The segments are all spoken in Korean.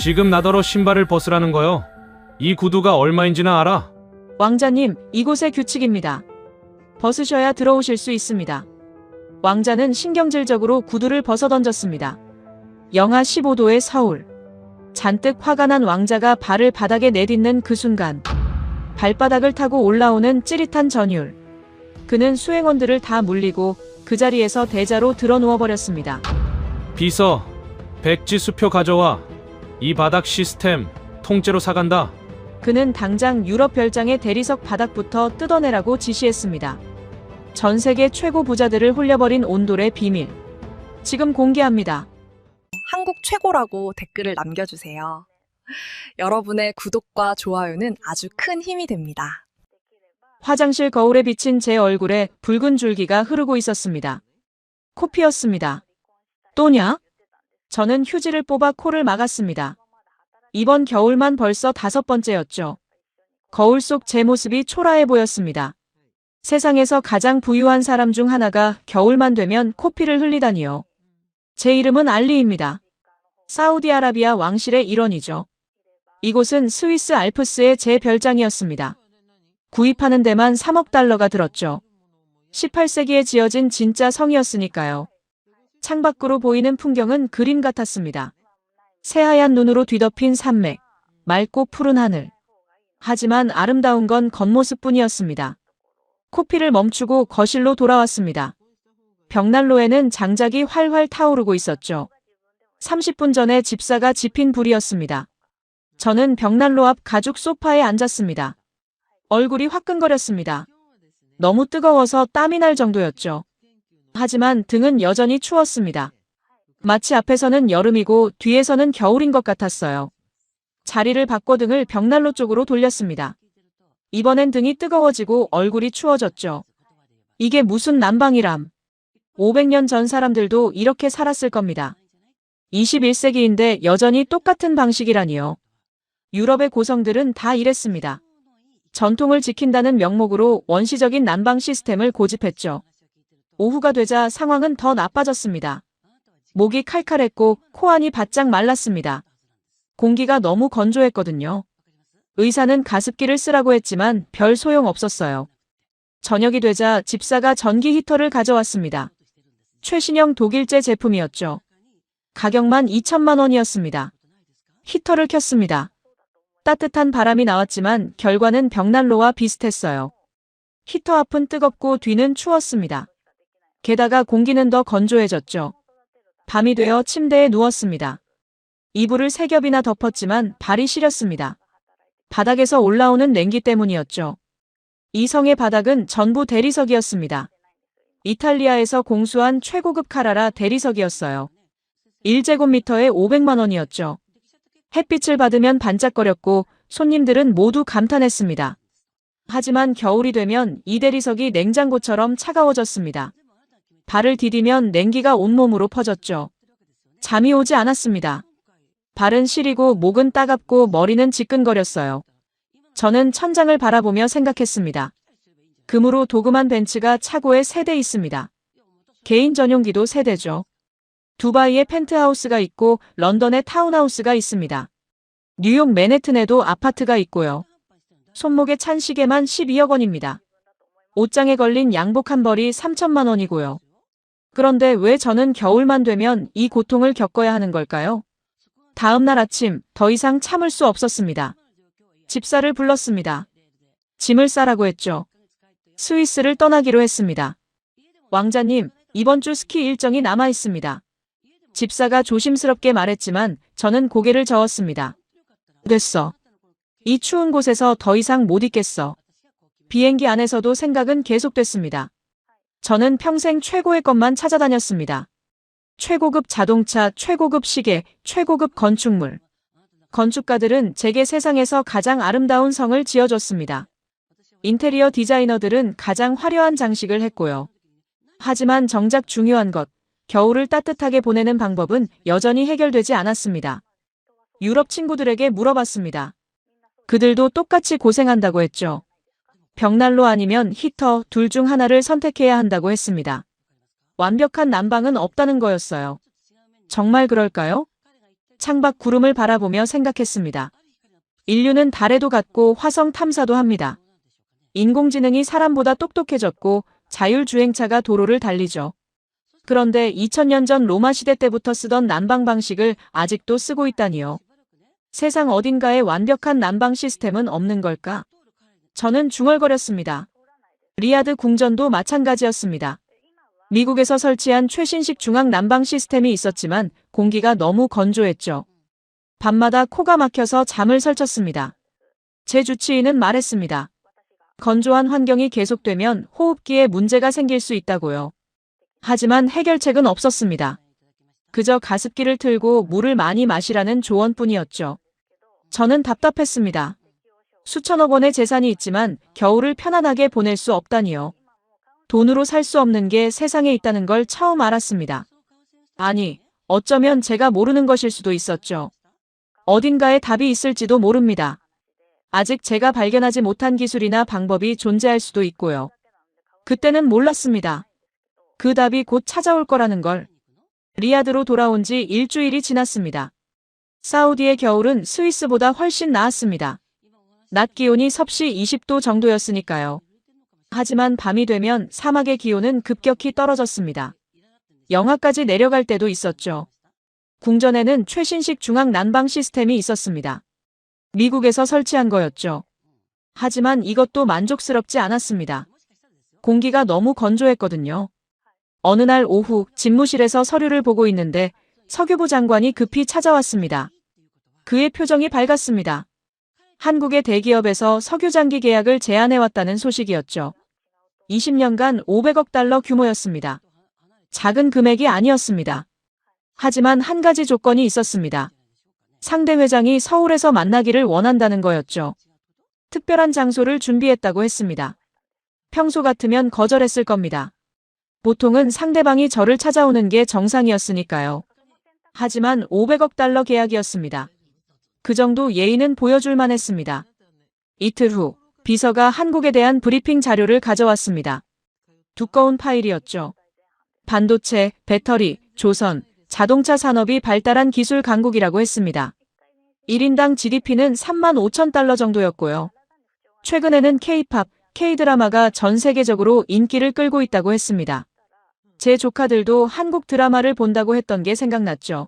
지금 나더러 신발을 벗으라는 거요. 이 구두가 얼마인지나 알아? 왕자님, 이곳의 규칙입니다. 벗으셔야 들어오실 수 있습니다. 왕자는 신경질적으로 구두를 벗어던졌습니다. 영하 15도의 서울. 잔뜩 화가 난 왕자가 발을 바닥에 내딛는 그 순간 발바닥을 타고 올라오는 찌릿한 전율. 그는 수행원들을 다 물리고 그 자리에서 대자로 드러 누워버렸습니다. 비서, 백지 수표 가져와. 이 바닥 시스템 통째로 사간다. 그는 당장 유럽 별장의 대리석 바닥부터 뜯어내라고 지시했습니다. 전 세계 최고 부자들을 홀려버린 온돌의 비밀. 지금 공개합니다. 한국 최고라고 댓글을 남겨주세요. 여러분의 구독과 좋아요는 아주 큰 힘이 됩니다. 화장실 거울에 비친 제 얼굴에 붉은 줄기가 흐르고 있었습니다. 코피였습니다. 또냐? 저는 휴지를 뽑아 코를 막았습니다. 이번 겨울만 벌써 5번째였죠. 거울 속 제 모습이 초라해 보였습니다. 세상에서 가장 부유한 사람 중 하나가 겨울만 되면 코피를 흘리다니요. 제 이름은 알리입니다. 사우디아라비아 왕실의 일원이죠. 이곳은 스위스 알프스의 제 별장이었습니다. 구입하는 데만 3억 달러가 들었죠. 18세기에 지어진 진짜 성이었으니까요. 창밖으로 보이는 풍경은 그림 같았습니다. 새하얀 눈으로 뒤덮인 산맥, 맑고 푸른 하늘. 하지만 아름다운 건 겉모습뿐이었습니다. 코피를 멈추고 거실로 돌아왔습니다. 벽난로에는 장작이 활활 타오르고 있었죠. 30분 전에 집사가 지핀 불이었습니다. 저는 벽난로 앞 가죽 소파에 앉았습니다. 얼굴이 화끈거렸습니다. 너무 뜨거워서 땀이 날 정도였죠. 하지만 등은 여전히 추웠습니다. 마치 앞에서는 여름이고 뒤에서는 겨울인 것 같았어요. 자리를 바꿔 등을 벽난로 쪽으로 돌렸습니다. 이번엔 등이 뜨거워지고 얼굴이 추워졌죠. 이게 무슨 난방이람. 500년 전 사람들도 이렇게 살았을 겁니다. 21세기인데 여전히 똑같은 방식이라니요. 유럽의 고성들은 다 이랬습니다. 전통을 지킨다는 명목으로 원시적인 난방 시스템을 고집했죠. 오후가 되자 상황은 더 나빠졌습니다. 목이 칼칼했고 코안이 바짝 말랐습니다. 공기가 너무 건조했거든요. 의사는 가습기를 쓰라고 했지만 별 소용 없었어요. 저녁이 되자 집사가 전기 히터를 가져왔습니다. 최신형 독일제 제품이었죠. 가격만 2천만 원이었습니다. 히터를 켰습니다. 따뜻한 바람이 나왔지만 결과는 벽난로와 비슷했어요. 히터 앞은 뜨겁고 뒤는 추웠습니다. 게다가 공기는 더 건조해졌죠. 밤이 되어 침대에 누웠습니다. 이불을 3겹이나 덮었지만 발이 시렸습니다. 바닥에서 올라오는 냉기 때문이었죠. 이 성의 바닥은 전부 대리석이었습니다. 이탈리아에서 공수한 최고급 카라라 대리석이었어요. 1제곱미터에 500만 원이었죠. 햇빛을 받으면 반짝거렸고 손님들은 모두 감탄했습니다. 하지만 겨울이 되면 이 대리석이 냉장고처럼 차가워졌습니다. 발을 디디면 냉기가 온몸으로 퍼졌죠. 잠이 오지 않았습니다. 발은 시리고 목은 따갑고 머리는 지끈거렸어요. 저는 천장을 바라보며 생각했습니다. 금으로 도금한 벤츠가 차고에 3대 있습니다. 개인 전용기도 3대죠. 두바이에 펜트하우스가 있고 런던에 타운하우스가 있습니다. 뉴욕 맨해튼에도 아파트가 있고요. 손목에 찬 시계만 12억 원입니다. 옷장에 걸린 양복 한 벌이 3천만 원이고요. 그런데 왜 저는 겨울만 되면 이 고통을 겪어야 하는 걸까요? 다음 날 아침 더 이상 참을 수 없었습니다. 집사를 불렀습니다. 짐을 싸라고 했죠. 스위스를 떠나기로 했습니다. 왕자님, 이번 주 스키 일정이 남아 있습니다. 집사가 조심스럽게 말했지만 저는 고개를 저었습니다. 됐어. 이 추운 곳에서 더 이상 못 있겠어. 비행기 안에서도 생각은 계속됐습니다. 저는 평생 최고의 것만 찾아다녔습니다. 최고급 자동차, 최고급 시계, 최고급 건축물. 건축가들은 제게 세상에서 가장 아름다운 성을 지어줬습니다. 인테리어 디자이너들은 가장 화려한 장식을 했고요. 하지만 정작 중요한 것, 겨울을 따뜻하게 보내는 방법은 여전히 해결되지 않았습니다. 유럽 친구들에게 물어봤습니다. 그들도 똑같이 고생한다고 했죠. 벽난로 아니면 히터 둘 중 하나를 선택해야 한다고 했습니다. 완벽한 난방은 없다는 거였어요. 정말 그럴까요? 창밖 구름을 바라보며 생각했습니다. 인류는 달에도 갔고 화성 탐사도 합니다. 인공지능이 사람보다 똑똑해졌고 자율주행차가 도로를 달리죠. 그런데 2000년 전 로마 시대 때부터 쓰던 난방 방식을 아직도 쓰고 있다니요. 세상 어딘가에 완벽한 난방 시스템은 없는 걸까? 저는 중얼거렸습니다. 리야드 궁전도 마찬가지였습니다. 미국에서 설치한 최신식 중앙 난방 시스템이 있었지만 공기가 너무 건조했죠. 밤마다 코가 막혀서 잠을 설쳤습니다. 제 주치의는 말했습니다. 건조한 환경이 계속되면 호흡기에 문제가 생길 수 있다고요. 하지만 해결책은 없었습니다. 그저 가습기를 틀고 물을 많이 마시라는 조언뿐이었죠. 저는 답답했습니다. 수천억 원의 재산이 있지만 겨울을 편안하게 보낼 수 없다니요. 돈으로 살 수 없는 게 세상에 있다는 걸 처음 알았습니다. 아니, 어쩌면 제가 모르는 것일 수도 있었죠. 어딘가에 답이 있을지도 모릅니다. 아직 제가 발견하지 못한 기술이나 방법이 존재할 수도 있고요. 그때는 몰랐습니다. 그 답이 곧 찾아올 거라는 걸. 리야드로 돌아온 지 일주일이 지났습니다. 사우디의 겨울은 스위스보다 훨씬 나았습니다. 낮 기온이 섭씨 20도 정도였으니까요. 하지만 밤이 되면 사막의 기온은 급격히 떨어졌습니다. 영하까지 내려갈 때도 있었죠. 궁전에는 최신식 중앙 난방 시스템이 있었습니다. 미국에서 설치한 거였죠. 하지만 이것도 만족스럽지 않았습니다. 공기가 너무 건조했거든요. 어느 날 오후 집무실에서 서류를 보고 있는데 석유부 장관이 급히 찾아왔습니다. 그의 표정이 밝았습니다. 한국의 대기업에서 석유장기 계약을 제안해왔다는 소식이었죠. 20년간 500억 달러 규모였습니다. 작은 금액이 아니었습니다. 하지만 한 가지 조건이 있었습니다. 상대 회장이 서울에서 만나기를 원한다는 거였죠. 특별한 장소를 준비했다고 했습니다. 평소 같으면 거절했을 겁니다. 보통은 상대방이 저를 찾아오는 게 정상이었으니까요. 하지만 500억 달러 계약이었습니다. 그 정도 예의는 보여줄만 했습니다. 이틀 후 비서가 한국에 대한 브리핑 자료를 가져왔습니다. 두꺼운 파일이었죠. 반도체, 배터리, 조선, 자동차 산업이 발달한 기술 강국이라고 했습니다. 1인당 GDP는 3만 5천 달러 정도였고요. 최근에는 K-팝, K-드라마가 전 세계적으로 인기를 끌고 있다고 했습니다. 제 조카들도 한국 드라마를 본다고 했던 게 생각났죠.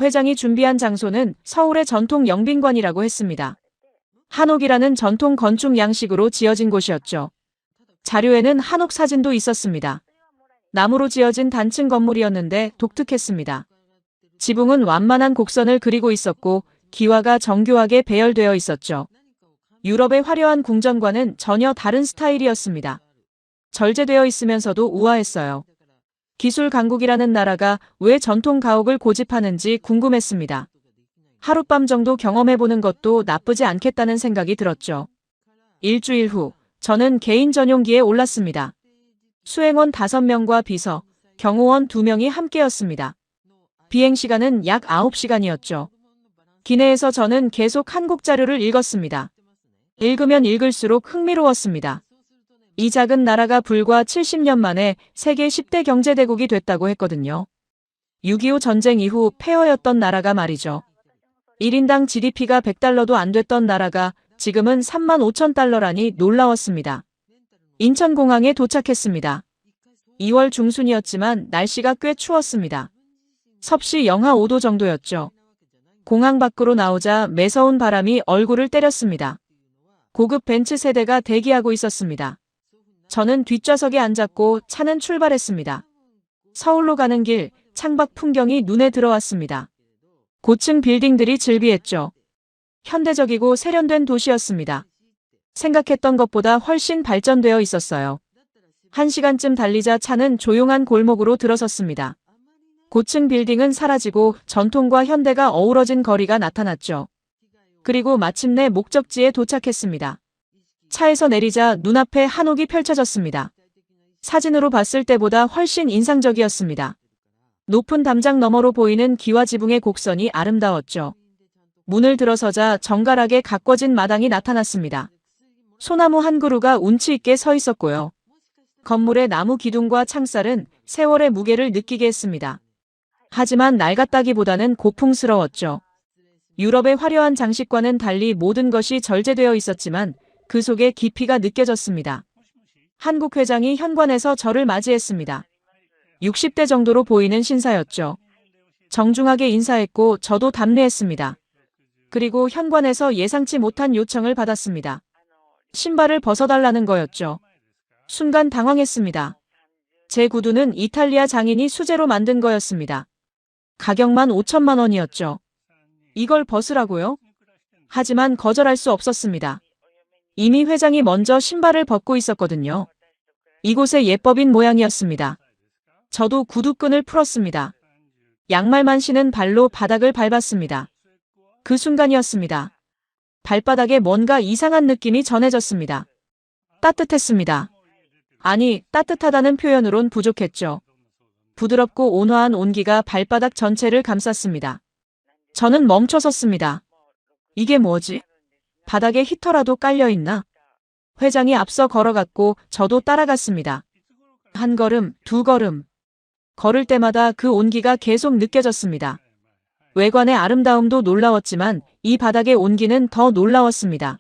회장이 준비한 장소는 서울의 전통 영빈관이라고 했습니다. 한옥이라는 전통 건축 양식으로 지어진 곳이었죠. 자료에는 한옥 사진도 있었습니다. 나무로 지어진 단층 건물이었는데 독특했습니다. 지붕은 완만한 곡선을 그리고 있었고 기와가 정교하게 배열되어 있었죠. 유럽의 화려한 궁전과는 전혀 다른 스타일이었습니다. 절제되어 있으면서도 우아했어요. 기술 강국이라는 나라가 왜 전통 가옥을 고집하는지 궁금했습니다. 하룻밤 정도 경험해보는 것도 나쁘지 않겠다는 생각이 들었죠. 일주일 후 저는 개인 전용기에 올랐습니다. 수행원 5명과 비서, 경호원 2명이 함께였습니다. 비행시간은 약 9시간이었죠. 기내에서 저는 계속 한국 자료를 읽었습니다. 읽으면 읽을수록 흥미로웠습니다. 이 작은 나라가 불과 70년 만에 세계 10대 경제대국이 됐다고 했거든요. 6.25 전쟁 이후 폐허였던 나라가 말이죠. 1인당 GDP가 100달러도 안 됐던 나라가 지금은 3만 5천 달러라니 놀라웠습니다. 인천공항에 도착했습니다. 2월 중순이었지만 날씨가 꽤 추웠습니다. 섭씨 영하 5도 정도였죠. 공항 밖으로 나오자 매서운 바람이 얼굴을 때렸습니다. 고급 벤츠 세대가 대기하고 있었습니다. 저는 뒷좌석에 앉았고 차는 출발했습니다. 서울로 가는 길, 창밖 풍경이 눈에 들어왔습니다. 고층 빌딩들이 즐비했죠. 현대적이고 세련된 도시였습니다. 생각했던 것보다 훨씬 발전되어 있었어요. 1시간쯤 달리자 차는 조용한 골목으로 들어섰습니다. 고층 빌딩은 사라지고 전통과 현대가 어우러진 거리가 나타났죠. 그리고 마침내 목적지에 도착했습니다. 차에서 내리자 눈앞에 한옥이 펼쳐졌습니다. 사진으로 봤을 때보다 훨씬 인상적이었습니다. 높은 담장 너머로 보이는 기와 지붕의 곡선이 아름다웠죠. 문을 들어서자 정갈하게 가꿔진 마당이 나타났습니다. 소나무 한 그루가 운치 있게 서 있었고요. 건물의 나무 기둥과 창살은 세월의 무게를 느끼게 했습니다. 하지만 낡았다기보다는 고풍스러웠죠. 유럽의 화려한 장식과는 달리 모든 것이 절제되어 있었지만 그 속에 깊이가 느껴졌습니다. 한국 회장이 현관에서 저를 맞이했습니다. 60대 정도로 보이는 신사였죠. 정중하게 인사했고 저도 답례했습니다. 그리고 현관에서 예상치 못한 요청을 받았습니다. 신발을 벗어달라는 거였죠. 순간 당황했습니다. 제 구두는 이탈리아 장인이 수제로 만든 거였습니다. 가격만 5천만 원이었죠. 이걸 벗으라고요? 하지만 거절할 수 없었습니다. 이미 회장이 먼저 신발을 벗고 있었거든요. 이곳의 예법인 모양이었습니다. 저도 구두끈을 풀었습니다. 양말만 신은 발로 바닥을 밟았습니다. 그 순간이었습니다. 발바닥에 뭔가 이상한 느낌이 전해졌습니다. 따뜻했습니다. 아니, 따뜻하다는 표현으론 부족했죠. 부드럽고 온화한 온기가 발바닥 전체를 감쌌습니다. 저는 멈춰섰습니다. 이게 뭐지? 바닥에 히터라도 깔려있나? 회장이 앞서 걸어갔고 저도 따라갔습니다. 한 걸음, 두 걸음. 걸을 때마다 그 온기가 계속 느껴졌습니다. 외관의 아름다움도 놀라웠지만 이 바닥의 온기는 더 놀라웠습니다.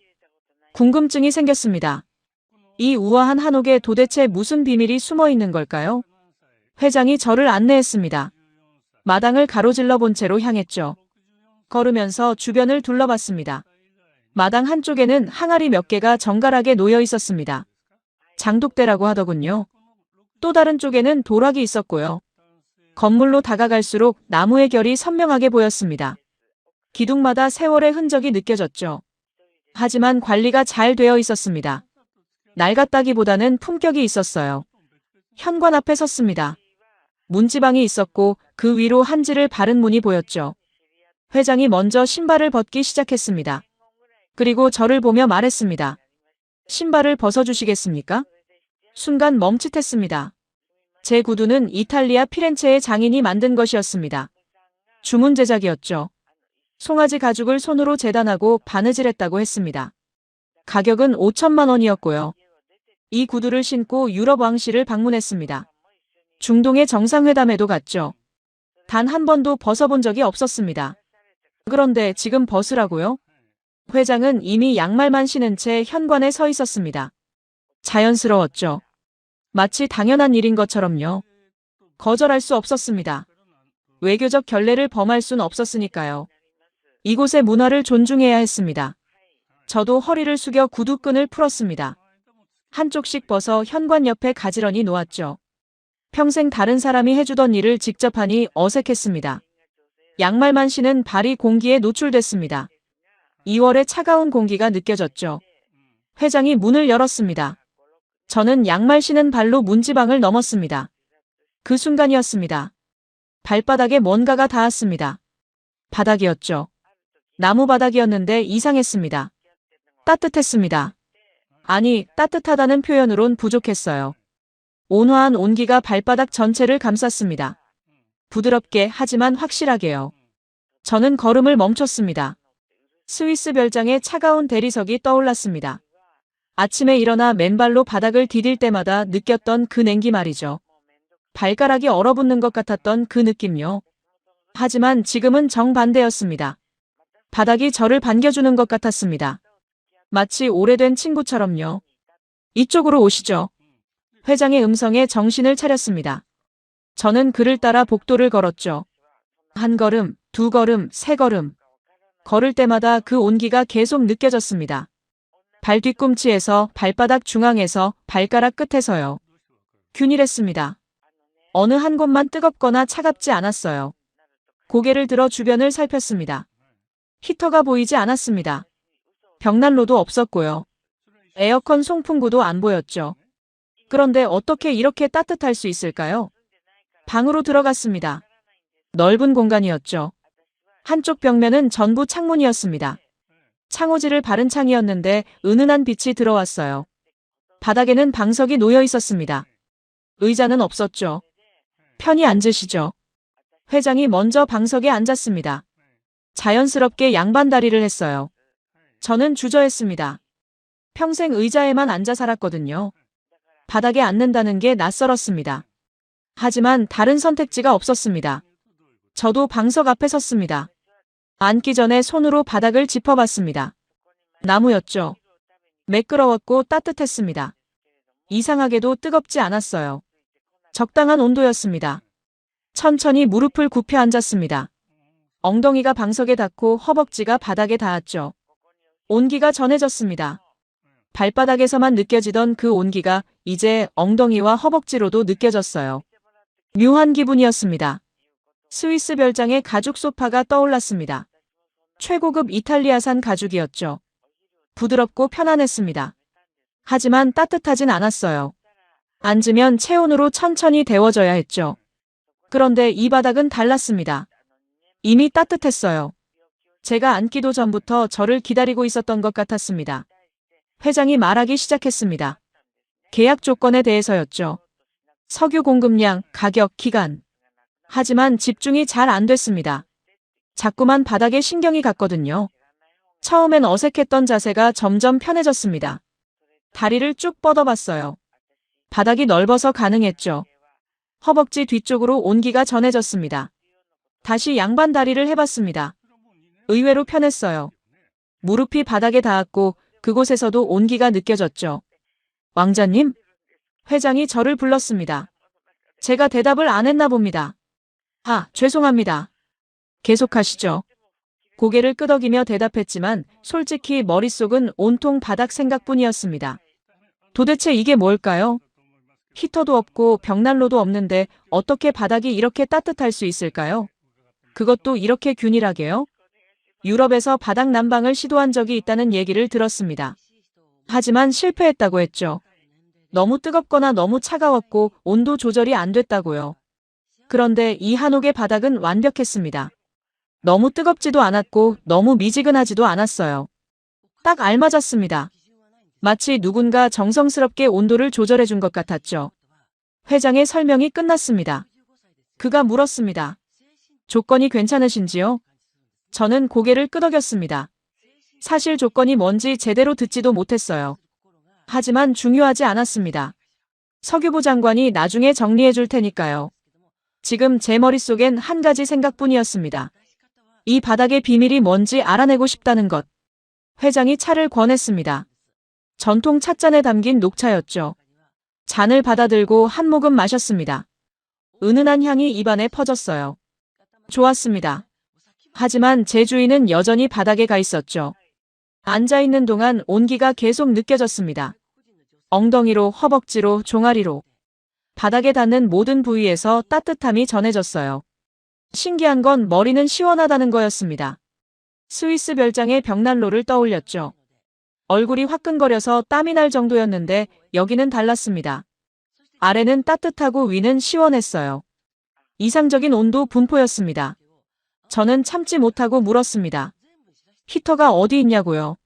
궁금증이 생겼습니다. 이 우아한 한옥에 도대체 무슨 비밀이 숨어 있는 걸까요? 회장이 저를 안내했습니다. 마당을 가로질러 본 채로 향했죠. 걸으면서 주변을 둘러봤습니다. 마당 한쪽에는 항아리 몇 개가 정갈하게 놓여 있었습니다. 장독대라고 하더군요. 또 다른 쪽에는 도락이 있었고요. 건물로 다가갈수록 나무의 결이 선명하게 보였습니다. 기둥마다 세월의 흔적이 느껴졌죠. 하지만 관리가 잘 되어 있었습니다. 낡았다기보다는 품격이 있었어요. 현관 앞에 섰습니다. 문지방이 있었고 그 위로 한지를 바른 문이 보였죠. 회장이 먼저 신발을 벗기 시작했습니다. 그리고 저를 보며 말했습니다. 신발을 벗어주시겠습니까? 순간 멈칫했습니다. 제 구두는 이탈리아 피렌체의 장인이 만든 것이었습니다. 주문 제작이었죠. 송아지 가죽을 손으로 재단하고 바느질했다고 했습니다. 가격은 5천만 원이었고요. 이 구두를 신고 유럽 왕실을 방문했습니다. 중동의 정상회담에도 갔죠. 단 한 번도 벗어본 적이 없었습니다. 그런데 지금 벗으라고요? 회장은 이미 양말만 신은 채 현관에 서 있었습니다. 자연스러웠죠. 마치 당연한 일인 것처럼요. 거절할 수 없었습니다. 외교적 결례를 범할 순 없었으니까요. 이곳의 문화를 존중해야 했습니다. 저도 허리를 숙여 구두끈을 풀었습니다. 한쪽씩 벗어 현관 옆에 가지런히 놓았죠. 평생 다른 사람이 해주던 일을 직접 하니 어색했습니다. 양말만 신은 발이 공기에 노출됐습니다. 2월의 차가운 공기가 느껴졌죠. 회장이 문을 열었습니다. 저는 양말 신은 발로 문지방을 넘었습니다. 그 순간이었습니다. 발바닥에 뭔가가 닿았습니다. 바닥이었죠. 나무 바닥이었는데 이상했습니다. 따뜻했습니다. 아니, 따뜻하다는 표현으론 부족했어요. 온화한 온기가 발바닥 전체를 감쌌습니다. 부드럽게 하지만 확실하게요. 저는 걸음을 멈췄습니다. 스위스 별장의 차가운 대리석이 떠올랐습니다. 아침에 일어나 맨발로 바닥을 디딜 때마다 느꼈던 그 냉기 말이죠. 발가락이 얼어붙는 것 같았던 그 느낌요. 하지만 지금은 정반대였습니다. 바닥이 저를 반겨주는 것 같았습니다. 마치 오래된 친구처럼요. 이쪽으로 오시죠. 회장의 음성에 정신을 차렸습니다. 저는 그를 따라 복도를 걸었죠. 한 걸음, 두 걸음, 세 걸음. 걸을 때마다 그 온기가 계속 느껴졌습니다. 발 뒤꿈치에서, 발바닥 중앙에서, 발가락 끝에서요. 균일했습니다. 어느 한 곳만 뜨겁거나 차갑지 않았어요. 고개를 들어 주변을 살폈습니다. 히터가 보이지 않았습니다. 벽난로도 없었고요. 에어컨 송풍구도 안 보였죠. 그런데 어떻게 이렇게 따뜻할 수 있을까요? 방으로 들어갔습니다. 넓은 공간이었죠. 한쪽 벽면은 전부 창문이었습니다. 창호지를 바른 창이었는데 은은한 빛이 들어왔어요. 바닥에는 방석이 놓여 있었습니다. 의자는 없었죠. 편히 앉으시죠. 회장이 먼저 방석에 앉았습니다. 자연스럽게 양반 다리를 했어요. 저는 주저했습니다. 평생 의자에만 앉아 살았거든요. 바닥에 앉는다는 게 낯설었습니다. 하지만 다른 선택지가 없었습니다. 저도 방석 앞에 섰습니다. 앉기 전에 손으로 바닥을 짚어봤습니다. 나무였죠. 매끄러웠고 따뜻했습니다. 이상하게도 뜨겁지 않았어요. 적당한 온도였습니다. 천천히 무릎을 굽혀 앉았습니다. 엉덩이가 방석에 닿고 허벅지가 바닥에 닿았죠. 온기가 전해졌습니다. 발바닥에서만 느껴지던 그 온기가 이제 엉덩이와 허벅지로도 느껴졌어요. 묘한 기분이었습니다. 스위스 별장의 가죽 소파가 떠올랐습니다. 최고급 이탈리아산 가죽이었죠. 부드럽고 편안했습니다. 하지만 따뜻하진 않았어요. 앉으면 체온으로 천천히 데워져야 했죠. 그런데 이 바닥은 달랐습니다. 이미 따뜻했어요. 제가 앉기도 전부터 저를 기다리고 있었던 것 같았습니다. 회장이 말하기 시작했습니다. 계약 조건에 대해서였죠. 석유 공급량, 가격, 기간. 하지만 집중이 잘 안 됐습니다. 자꾸만 바닥에 신경이 갔거든요. 처음엔 어색했던 자세가 점점 편해졌습니다. 다리를 쭉 뻗어봤어요. 바닥이 넓어서 가능했죠. 허벅지 뒤쪽으로 온기가 전해졌습니다. 다시 양반 다리를 해봤습니다. 의외로 편했어요. 무릎이 바닥에 닿았고 그곳에서도 온기가 느껴졌죠. 왕자님? 회장이 저를 불렀습니다. 제가 대답을 안 했나 봅니다. 아, 죄송합니다. 계속하시죠. 고개를 끄덕이며 대답했지만 솔직히 머릿속은 온통 바닥 생각뿐이었습니다. 도대체 이게 뭘까요? 히터도 없고 벽난로도 없는데 어떻게 바닥이 이렇게 따뜻할 수 있을까요? 그것도 이렇게 균일하게요? 유럽에서 바닥 난방을 시도한 적이 있다는 얘기를 들었습니다. 하지만 실패했다고 했죠. 너무 뜨겁거나 너무 차가웠고 온도 조절이 안 됐다고요. 그런데 이 한옥의 바닥은 완벽했습니다. 너무 뜨겁지도 않았고 너무 미지근하지도 않았어요. 딱 알맞았습니다. 마치 누군가 정성스럽게 온도를 조절해 준 것 같았죠. 회장의 설명이 끝났습니다. 그가 물었습니다. 조건이 괜찮으신지요? 저는 고개를 끄덕였습니다. 사실 조건이 뭔지 제대로 듣지도 못했어요. 하지만 중요하지 않았습니다. 석유부 장관이 나중에 정리해 줄 테니까요. 지금 제 머릿속엔 한 가지 생각뿐이었습니다. 이 바닥의 비밀이 뭔지 알아내고 싶다는 것. 회장이 차를 권했습니다. 전통 찻잔에 담긴 녹차였죠. 잔을 받아들고 한 모금 마셨습니다. 은은한 향이 입안에 퍼졌어요. 좋았습니다. 하지만 제 주인은 여전히 바닥에 가 있었죠. 앉아있는 동안 온기가 계속 느껴졌습니다. 엉덩이로, 허벅지로, 종아리로. 바닥에 닿는 모든 부위에서 따뜻함이 전해졌어요. 신기한 건 머리는 시원하다는 거였습니다. 스위스 별장의 벽난로를 떠올렸죠. 얼굴이 화끈거려서 땀이 날 정도였는데 여기는 달랐습니다. 아래는 따뜻하고 위는 시원했어요. 이상적인 온도 분포였습니다. 저는 참지 못하고 물었습니다. 히터가 어디 있냐고요?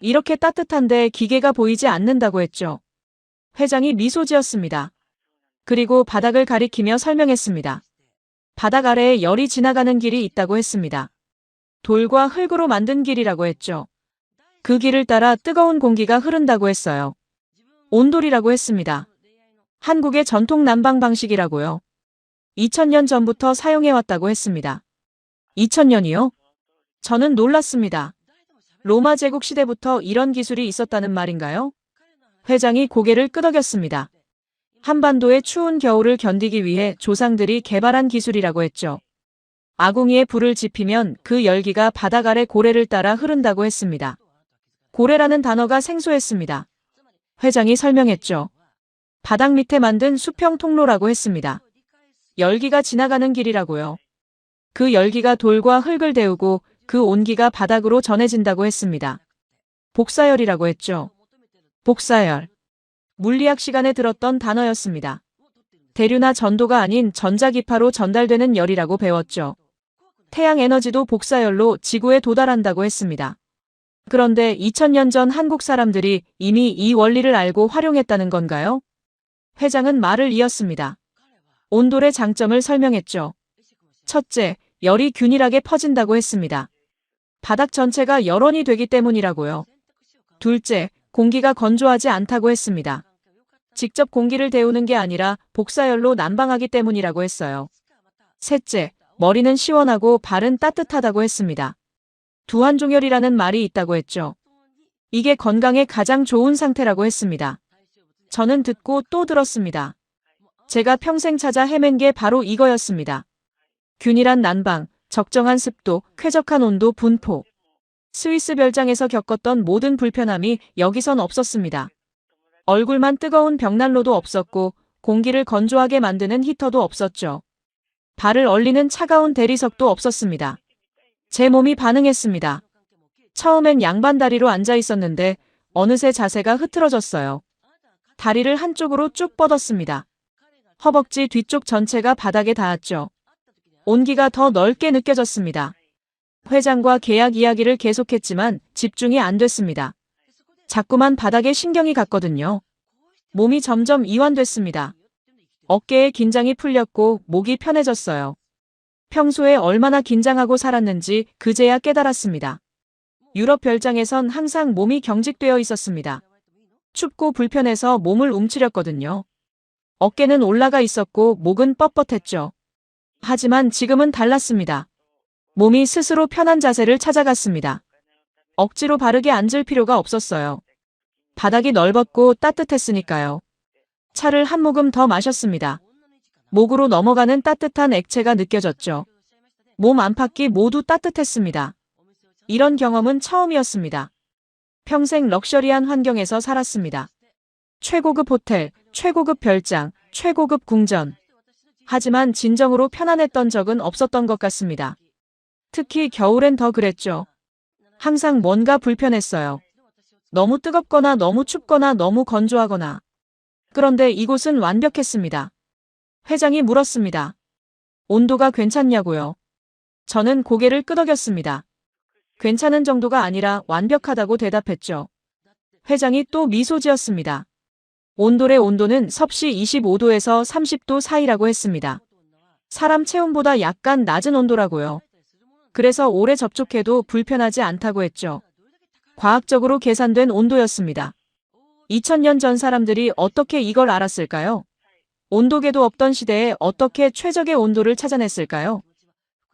이렇게 따뜻한데 기계가 보이지 않는다고 했죠. 회장이 미소 지었습니다. 그리고 바닥을 가리키며 설명했습니다. 바닥 아래에 열이 지나가는 길이 있다고 했습니다. 돌과 흙으로 만든 길이라고 했죠. 그 길을 따라 뜨거운 공기가 흐른다고 했어요. 온돌이라고 했습니다. 한국의 전통 난방 방식이라고요. 2000년 전부터 사용해왔다고 했습니다. 2000년이요? 저는 놀랐습니다. 로마 제국 시대부터 이런 기술이 있었다는 말인가요? 회장이 고개를 끄덕였습니다. 한반도의 추운 겨울을 견디기 위해 조상들이 개발한 기술이라고 했죠. 아궁이에 불을 지피면 그 열기가 바닥 아래 고래를 따라 흐른다고 했습니다. 고래라는 단어가 생소했습니다. 회장이 설명했죠. 바닥 밑에 만든 수평 통로라고 했습니다. 열기가 지나가는 길이라고요. 그 열기가 돌과 흙을 데우고 그 온기가 바닥으로 전해진다고 했습니다. 복사열이라고 했죠. 복사열. 물리학 시간에 들었던 단어였습니다. 대류나 전도가 아닌 전자기파로 전달되는 열이라고 배웠죠. 태양 에너지도 복사열로 지구에 도달한다고 했습니다. 그런데 2000년 전 한국 사람들이 이미 이 원리를 알고 활용했다는 건가요? 회장은 말을 이었습니다. 온돌의 장점을 설명했죠. 첫째, 열이 균일하게 퍼진다고 했습니다. 바닥 전체가 열원이 되기 때문이라고요. 둘째, 공기가 건조하지 않다고 했습니다. 직접 공기를 데우는 게 아니라 복사열로 난방하기 때문이라고 했어요. 셋째, 머리는 시원하고 발은 따뜻하다고 했습니다. 두한종혈이라는 말이 있다고 했죠. 이게 건강에 가장 좋은 상태라고 했습니다. 저는 듣고 또 들었습니다. 제가 평생 찾아 헤맨 게 바로 이거였습니다. 균일한 난방, 적정한 습도, 쾌적한 온도 분포. 스위스 별장에서 겪었던 모든 불편함이 여기선 없었습니다. 얼굴만 뜨거운 벽난로도 없었고 공기를 건조하게 만드는 히터도 없었죠. 발을 얼리는 차가운 대리석도 없었습니다. 제 몸이 반응했습니다. 처음엔 양반다리로 앉아 있었는데 어느새 자세가 흐트러졌어요. 다리를 한쪽으로 쭉 뻗었습니다. 허벅지 뒤쪽 전체가 바닥에 닿았죠. 온기가 더 넓게 느껴졌습니다. 회장과 계약 이야기를 계속했지만 집중이 안 됐습니다. 자꾸만 바닥에 신경이 갔거든요. 몸이 점점 이완됐습니다. 어깨에 긴장이 풀렸고 목이 편해졌어요. 평소에 얼마나 긴장하고 살았는지 그제야 깨달았습니다. 유럽 별장에선 항상 몸이 경직되어 있었습니다. 춥고 불편해서 몸을 움츠렸거든요. 어깨는 올라가 있었고 목은 뻣뻣했죠. 하지만 지금은 달랐습니다. 몸이 스스로 편한 자세를 찾아갔습니다. 억지로 바르게 앉을 필요가 없었어요. 바닥이 넓었고 따뜻했으니까요. 차를 한 모금 더 마셨습니다. 목으로 넘어가는 따뜻한 액체가 느껴졌죠. 몸 안팎이 모두 따뜻했습니다. 이런 경험은 처음이었습니다. 평생 럭셔리한 환경에서 살았습니다. 최고급 호텔, 최고급 별장, 최고급 궁전. 하지만 진정으로 편안했던 적은 없었던 것 같습니다. 특히 겨울엔 더 그랬죠. 항상 뭔가 불편했어요. 너무 뜨겁거나 너무 춥거나 너무 건조하거나. 그런데 이곳은 완벽했습니다. 회장이 물었습니다. 온도가 괜찮냐고요? 저는 고개를 끄덕였습니다. 괜찮은 정도가 아니라 완벽하다고 대답했죠. 회장이 또 미소 지었습니다. 온돌의 온도는 섭씨 25도에서 30도 사이라고 했습니다. 사람 체온보다 약간 낮은 온도라고요. 그래서 오래 접촉해도 불편하지 않다고 했죠. 과학적으로 계산된 온도였습니다. 2000년 전 사람들이 어떻게 이걸 알았을까요? 온도계도 없던 시대에 어떻게 최적의 온도를 찾아냈을까요?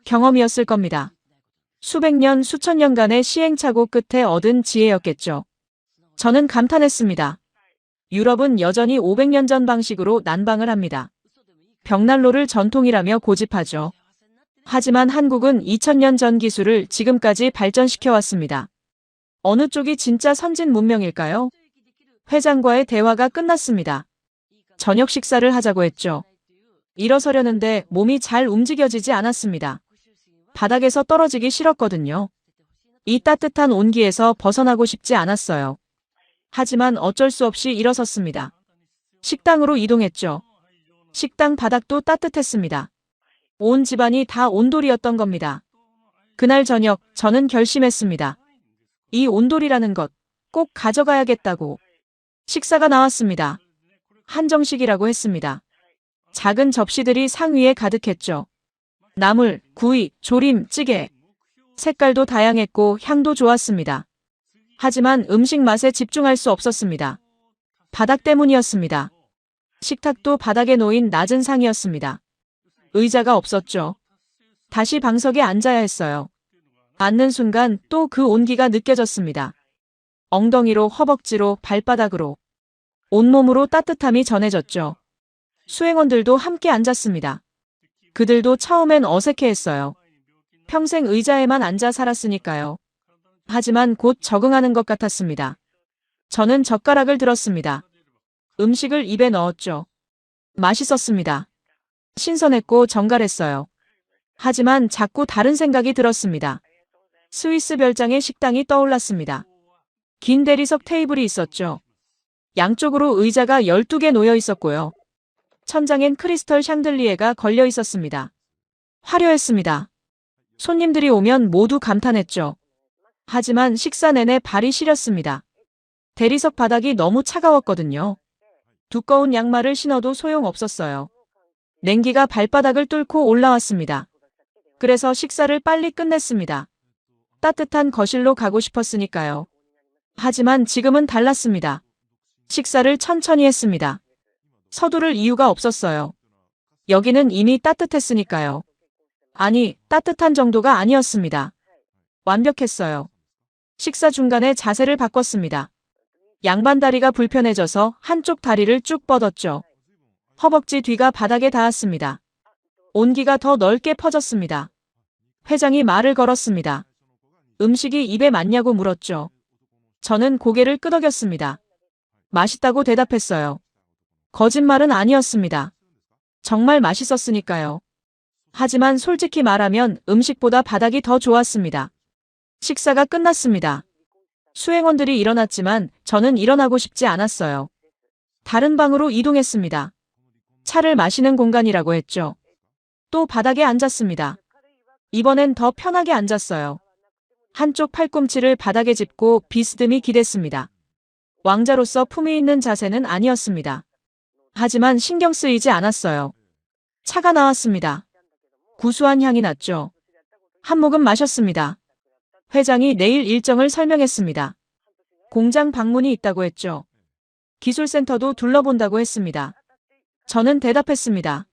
경험이었을 겁니다. 수백 년, 수천 년간의 시행착오 끝에 얻은 지혜였겠죠. 저는 감탄했습니다. 유럽은 여전히 500년 전 방식으로 난방을 합니다. 벽난로를 전통이라며 고집하죠. 하지만 한국은 2000년 전 기술을 지금까지 발전시켜 왔습니다. 어느 쪽이 진짜 선진 문명일까요? 회장과의 대화가 끝났습니다. 저녁 식사를 하자고 했죠. 일어서려는데 몸이 잘 움직여지지 않았습니다. 바닥에서 떨어지기 싫었거든요. 이 따뜻한 온기에서 벗어나고 싶지 않았어요. 하지만 어쩔 수 없이 일어섰습니다. 식당으로 이동했죠. 식당 바닥도 따뜻했습니다. 온 집안이 다 온돌이었던 겁니다. 그날 저녁 저는 결심했습니다. 이 온돌이라는 것 꼭 가져가야겠다고. 식사가 나왔습니다. 한정식이라고 했습니다. 작은 접시들이 상위에 가득했죠. 나물, 구이, 조림, 찌개. 색깔도 다양했고 향도 좋았습니다. 하지만 음식 맛에 집중할 수 없었습니다. 바닥 때문이었습니다. 식탁도 바닥에 놓인 낮은 상이었습니다. 의자가 없었죠. 다시 방석에 앉아야 했어요. 앉는 순간 또 그 온기가 느껴졌습니다. 엉덩이로, 허벅지로, 발바닥으로. 온몸으로 따뜻함이 전해졌죠. 수행원들도 함께 앉았습니다. 그들도 처음엔 어색해했어요. 평생 의자에만 앉아 살았으니까요. 하지만 곧 적응하는 것 같았습니다. 저는 젓가락을 들었습니다. 음식을 입에 넣었죠. 맛있었습니다. 신선했고 정갈했어요. 하지만 자꾸 다른 생각이 들었습니다. 스위스 별장의 식당이 떠올랐습니다. 긴 대리석 테이블이 있었죠. 양쪽으로 의자가 12개 놓여 있었고요. 천장엔 크리스털 샹들리에가 걸려 있었습니다. 화려했습니다. 손님들이 오면 모두 감탄했죠. 하지만 식사 내내 발이 시렸습니다. 대리석 바닥이 너무 차가웠거든요. 두꺼운 양말을 신어도 소용없었어요. 냉기가 발바닥을 뚫고 올라왔습니다. 그래서 식사를 빨리 끝냈습니다. 따뜻한 거실로 가고 싶었으니까요. 하지만 지금은 달랐습니다. 식사를 천천히 했습니다. 서두를 이유가 없었어요. 여기는 이미 따뜻했으니까요. 아니, 따뜻한 정도가 아니었습니다. 완벽했어요. 식사 중간에 자세를 바꿨습니다. 양반 다리가 불편해져서 한쪽 다리를 쭉 뻗었죠. 허벅지 뒤가 바닥에 닿았습니다. 온기가 더 넓게 퍼졌습니다. 회장이 말을 걸었습니다. 음식이 입에 맞냐고 물었죠. 저는 고개를 끄덕였습니다. 맛있다고 대답했어요. 거짓말은 아니었습니다. 정말 맛있었으니까요. 하지만 솔직히 말하면 음식보다 바닥이 더 좋았습니다. 식사가 끝났습니다. 수행원들이 일어났지만 저는 일어나고 싶지 않았어요. 다른 방으로 이동했습니다. 차를 마시는 공간이라고 했죠. 또 바닥에 앉았습니다. 이번엔 더 편하게 앉았어요. 한쪽 팔꿈치를 바닥에 짚고 비스듬히 기댔습니다. 왕자로서 품위 있는 자세는 아니었습니다. 하지만 신경 쓰이지 않았어요. 차가 나왔습니다. 구수한 향이 났죠. 한 모금 마셨습니다. 회장이 내일 일정을 설명했습니다. 공장 방문이 있다고 했죠. 기술센터도 둘러본다고 했습니다. 저는 대답했습니다.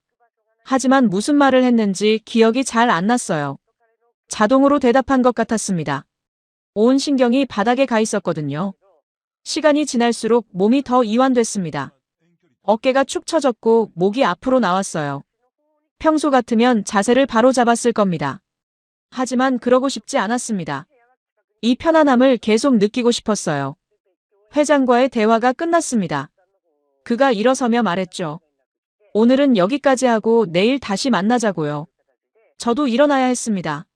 하지만 무슨 말을 했는지 기억이 잘 안 났어요. 자동으로 대답한 것 같았습니다. 온 신경이 바닥에 가 있었거든요. 시간이 지날수록 몸이 더 이완됐습니다. 어깨가 축 처졌고 목이 앞으로 나왔어요. 평소 같으면 자세를 바로 잡았을 겁니다. 하지만 그러고 싶지 않았습니다. 이 편안함을 계속 느끼고 싶었어요. 회장과의 대화가 끝났습니다. 그가 일어서며 말했죠. 오늘은 여기까지 하고 내일 다시 만나자고요. 저도 일어나야 했습니다.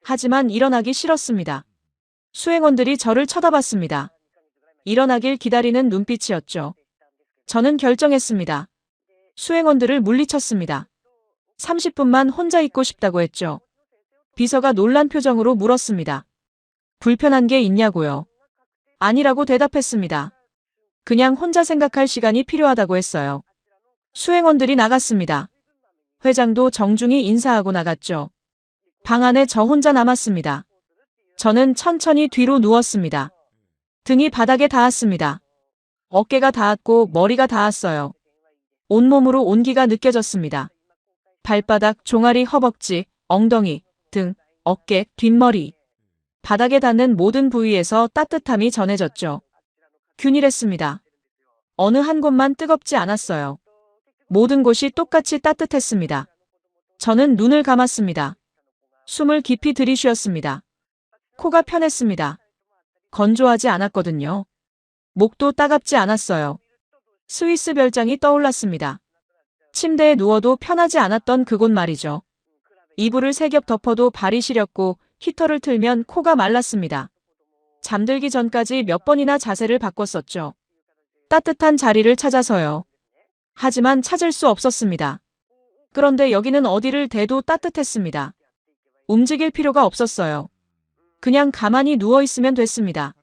하지만 일어나기 싫었습니다. 수행원들이 저를 쳐다봤습니다. 일어나길 기다리는 눈빛이었죠. 저는 결정했습니다. 수행원들을 물리쳤습니다. 30분만 혼자 있고 싶다고 했죠. 비서가 놀란 표정으로 물었습니다. 불편한 게 있냐고요? 아니라고 대답했습니다. 그냥 혼자 생각할 시간이 필요하다고 했어요. 수행원들이 나갔습니다. 회장도 정중히 인사하고 나갔죠. 방 안에 저 혼자 남았습니다. 저는 천천히 뒤로 누웠습니다. 등이 바닥에 닿았습니다. 어깨가 닿았고 머리가 닿았어요. 온몸으로 온기가 느껴졌습니다. 발바닥, 종아리, 허벅지, 엉덩이, 등, 어깨, 뒷머리. 바닥에 닿는 모든 부위에서 따뜻함이 전해졌죠. 균일했습니다. 어느 한 곳만 뜨겁지 않았어요. 모든 곳이 똑같이 따뜻했습니다. 저는 눈을 감았습니다. 숨을 깊이 들이쉬었습니다. 코가 편했습니다. 건조하지 않았거든요. 목도 따갑지 않았어요. 스위스 별장이 떠올랐습니다. 침대에 누워도 편하지 않았던 그곳 말이죠. 이불을 세 겹 덮어도 발이 시렸고 히터를 틀면 코가 말랐습니다. 잠들기 전까지 몇 번이나 자세를 바꿨었죠. 따뜻한 자리를 찾아서요. 하지만 찾을 수 없었습니다. 그런데 여기는 어디를 대도 따뜻했습니다. 움직일 필요가 없었어요. 그냥 가만히 누워 있으면 됐습니다.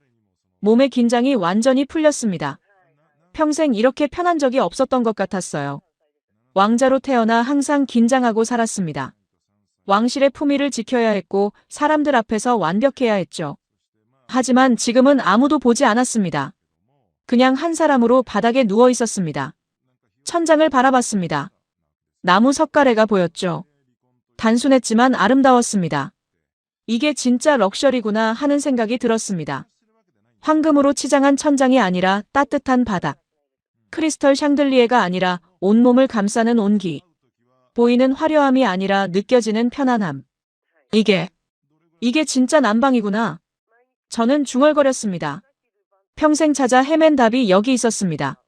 몸의 긴장이 완전히 풀렸습니다. 평생 이렇게 편한 적이 없었던 것 같았어요. 왕자로 태어나 항상 긴장하고 살았습니다. 왕실의 품위를 지켜야 했고 사람들 앞에서 완벽해야 했죠. 하지만 지금은 아무도 보지 않았습니다. 그냥 한 사람으로 바닥에 누워 있었습니다. 천장을 바라봤습니다. 나무 석가래가 보였죠. 단순했지만 아름다웠습니다. 이게 진짜 럭셔리구나 하는 생각이 들었습니다. 황금으로 치장한 천장이 아니라 따뜻한 바닥. 크리스털 샹들리에가 아니라 온몸을 감싸는 온기. 보이는 화려함이 아니라 느껴지는 편안함. 이게 진짜 난방이구나. 저는 중얼거렸습니다. 평생 찾아 헤맨 답이 여기 있었습니다.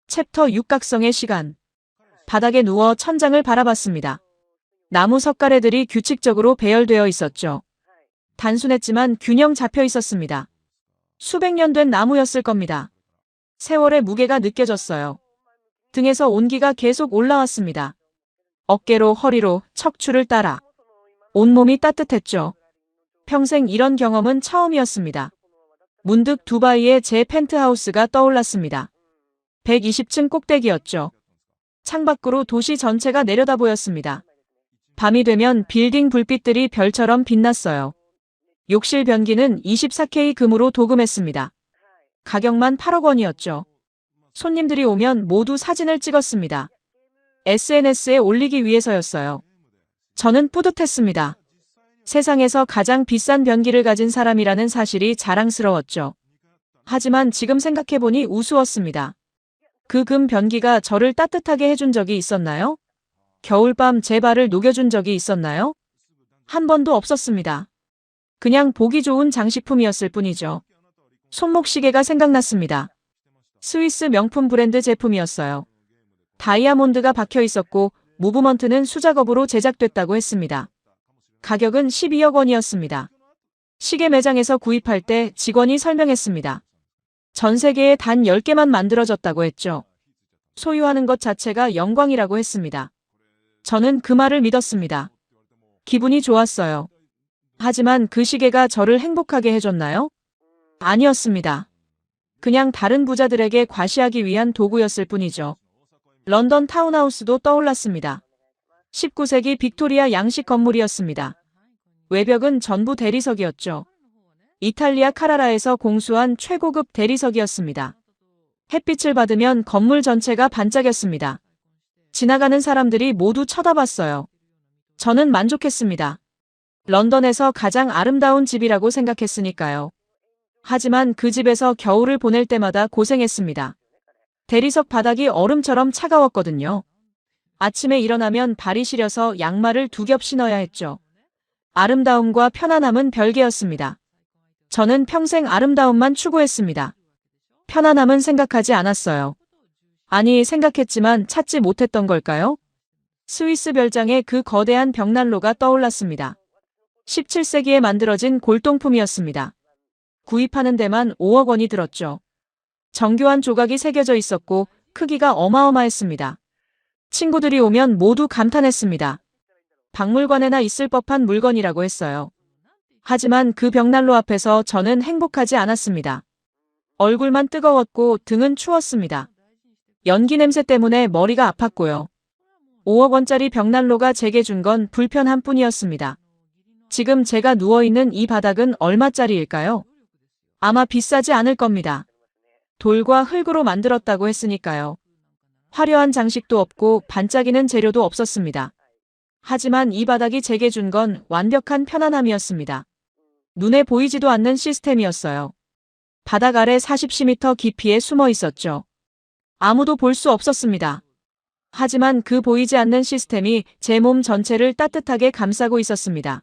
챕터 육각성의 시간. 바닥에 누워 천장을 바라봤습니다. 나무 석가래들이 규칙적으로 배열되어 있었죠. 단순했지만 균형 잡혀 있었습니다. 수백 년 된 나무였을 겁니다. 세월의 무게가 느껴졌어요. 등에서 온기가 계속 올라왔습니다. 어깨로 허리로 척추를 따라. 온몸이 따뜻했죠. 평생 이런 경험은 처음이었습니다. 문득 두바이의 제 펜트하우스가 떠올랐습니다. 120층 꼭대기였죠. 창밖으로 도시 전체가 내려다 보였습니다. 밤이 되면 빌딩 불빛들이 별처럼 빛났어요. 욕실 변기는 24K 금으로 도금했습니다. 가격만 8억 원이었죠. 손님들이 오면 모두 사진을 찍었습니다. SNS에 올리기 위해서였어요. 저는 뿌듯했습니다. 세상에서 가장 비싼 변기를 가진 사람이라는 사실이 자랑스러웠죠. 하지만 지금 생각해보니 우스웠습니다. 그 금 변기가 저를 따뜻하게 해준 적이 있었나요? 겨울밤 제 발을 녹여준 적이 있었나요? 한 번도 없었습니다. 그냥 보기 좋은 장식품이었을 뿐이죠. 손목시계가 생각났습니다. 스위스 명품 브랜드 제품이었어요. 다이아몬드가 박혀 있었고 무브먼트는 수작업으로 제작됐다고 했습니다. 가격은 12억 원이었습니다. 시계 매장에서 구입할 때 직원이 설명했습니다. 전 세계에 단 10개만 만들어졌다고 했죠. 소유하는 것 자체가 영광이라고 했습니다. 저는 그 말을 믿었습니다. 기분이 좋았어요. 하지만 그 시계가 저를 행복하게 해줬나요? 아니었습니다. 그냥 다른 부자들에게 과시하기 위한 도구였을 뿐이죠. 런던 타운하우스도 떠올랐습니다. 19세기 빅토리아 양식 건물이었습니다. 외벽은 전부 대리석이었죠. 이탈리아 카라라에서 공수한 최고급 대리석이었습니다. 햇빛을 받으면 건물 전체가 반짝였습니다. 지나가는 사람들이 모두 쳐다봤어요. 저는 만족했습니다. 런던에서 가장 아름다운 집이라고 생각했으니까요. 하지만 그 집에서 겨울을 보낼 때마다 고생했습니다. 대리석 바닥이 얼음처럼 차가웠거든요. 아침에 일어나면 발이 시려서 양말을 2겹 신어야 했죠. 아름다움과 편안함은 별개였습니다. 저는 평생 아름다움만 추구했습니다. 편안함은 생각하지 않았어요. 아니, 생각했지만 찾지 못했던 걸까요? 스위스 별장의 그 거대한 벽난로가 떠올랐습니다. 17세기에 만들어진 골동품이었습니다. 구입하는 데만 5억 원이 들었죠. 정교한 조각이 새겨져 있었고 크기가 어마어마했습니다. 친구들이 오면 모두 감탄했습니다. 박물관에나 있을 법한 물건이라고 했어요. 하지만 그 벽난로 앞에서 저는 행복하지 않았습니다. 얼굴만 뜨거웠고 등은 추웠습니다. 연기 냄새 때문에 머리가 아팠고요. 5억 원짜리 벽난로가 제게 준 건 불편함 뿐이었습니다. 지금 제가 누워있는 이 바닥은 얼마짜리일까요? 아마 비싸지 않을 겁니다. 돌과 흙으로 만들었다고 했으니까요. 화려한 장식도 없고 반짝이는 재료도 없었습니다. 하지만 이 바닥이 제게 준 건 완벽한 편안함이었습니다. 눈에 보이지도 않는 시스템이었어요. 바닥 아래 40cm 깊이에 숨어 있었죠. 아무도 볼 수 없었습니다. 하지만 그 보이지 않는 시스템이 제 몸 전체를 따뜻하게 감싸고 있었습니다.